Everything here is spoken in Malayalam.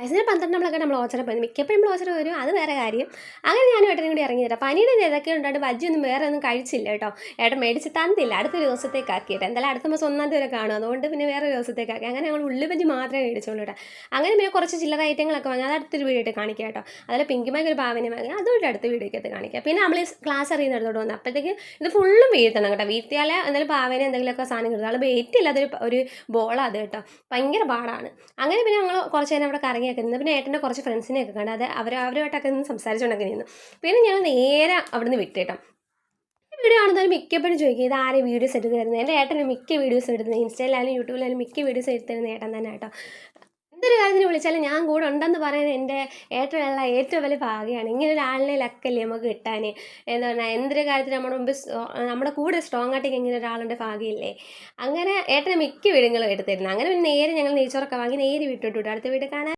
വയസ്സിന് 12 നമ്മൾ ഓച്ചറ പോയി മിക്കപ്പോഴും നമ്മൾ ഓച്ചറ വരും, അത് വേറെ കാര്യം. അങ്ങനെ ഞാനും ഏട്ടനും കൂടി ഇറങ്ങി തരാം. പനിയുടെ ഇതൊക്കെ ഉണ്ടായിട്ട് ബജ്ജിയൊന്നും വേറെ ഒന്നും കഴിച്ചില്ല കേട്ടോ. ഏട്ടൻ മേടിച്ച് തന്നില്ല, അടുത്തൊരു ദിവസത്തേക്ക് ആക്കിയിട്ട്. എന്തായാലും അടുത്ത മാസം 1-ാം തീയതി വരെ കാണും, അതുകൊണ്ട് പിന്നെ വേറെ ദിവസത്തേക്ക് ആക്കി. അങ്ങനെ ഞങ്ങൾ ഉള്ളി ബജ്ജി മാത്രമേ മേടിച്ചോളൂ കേട്ടോ. അങ്ങനെ പിന്നെ കുറച്ച് ചില്ലറ ഐറ്റങ്ങളൊക്കെ വാങ്ങി, അത് അടുത്തൊരു വീഡിയോ ആയിട്ട് കാണിക്കാം കേട്ടോ. അതിൽ പിങ്കിമാക്ക് ഒരു പാവനെ വാങ്ങി, അതുകൊണ്ട് അടുത്ത വീഡിയോക്കകത്ത് കാണിക്കാം. പിന്നെ നമ്മൾ ക്ലാസ് അറിയുന്നിടത്തോട്ട് വന്നു, അപ്പോഴത്തേക്ക് ഇത് ഫുള്ളും വീഴ്ത്തണം കേട്ടോ. വീഴ്ത്തിയാൽ എന്തായാലും പാവനെ എന്തെങ്കിലുമൊക്കെ സാധനം കിട്ടും. അത് വെയിറ്റില്ല, ഒരു ബോളാണ് അത് കേട്ടോ, ഭയങ്കര പാടാണ്. അങ്ങനെ പിന്നെ ഞങ്ങൾ കുറച്ച് നേരം അവിടെ കറങ്ങിയൊക്കെ നിന്ന്. പിന്നെ ഏട്ടൻ്റെ കുറച്ച് ഫ്രണ്ട്സിനെയൊക്കെ കണ്ടു, അത് അവരുമായിട്ടൊക്കെ നിന്ന് സംസാരിച്ചുകൊണ്ടൊക്കെ നിന്ന്. പിന്നെ ഞങ്ങൾ നേരെ അവിടുന്ന് വിട്ടേട്ടോ. വീഡിയോ കാണുന്നവർ മിക്കപ്പോഴും ചോദിക്കും ഇത് ആരെ വീഡിയോസ് എടുത്ത് തരുന്നത്. എൻ്റെ ഏട്ടന് മിക്ക വീഡിയോസ് എടുക്കുന്നത് ഇൻസ്റ്റയിലായാലും യൂട്യൂബിലായാലും മിക്ക വീഡിയോസ് എടുത്ത് തരുന്ന ഏട്ടൻ തന്നെ കേട്ടോ. എന്തൊരു കാര്യത്തിന് വിളിച്ചാലും ഞാൻ കൂടെ ഉണ്ടെന്ന് പറയുന്നത് എൻ്റെ ഏട്ടനുള്ള ഏറ്റവും വലിയ ഭാഗ്യമാണ്. ഇങ്ങനെ ഒരാളിനെ ലക്കല്ലേ നമുക്ക് കിട്ടാൻ. എന്താ പറഞ്ഞാൽ എന്തൊരു കാര്യത്തിന് നമ്മുടെ മുമ്പ് നമ്മുടെ കൂടെ സ്ട്രോങ് ആയിട്ടൊക്കെ ഇങ്ങനെ ഒരാളുടെ ഭാഗ്യമില്ലേ. അങ്ങനെ ഏട്ടനെ മിക്ക വീടുകളും എടുത്തിരുന്നു. അങ്ങനെ പിന്നെ നേരെ ഞങ്ങൾ നെയ്ച്ചോറൊക്കെ വാങ്ങി നേരെ വിട്ടു അടുത്ത വീട് കാണാൻ.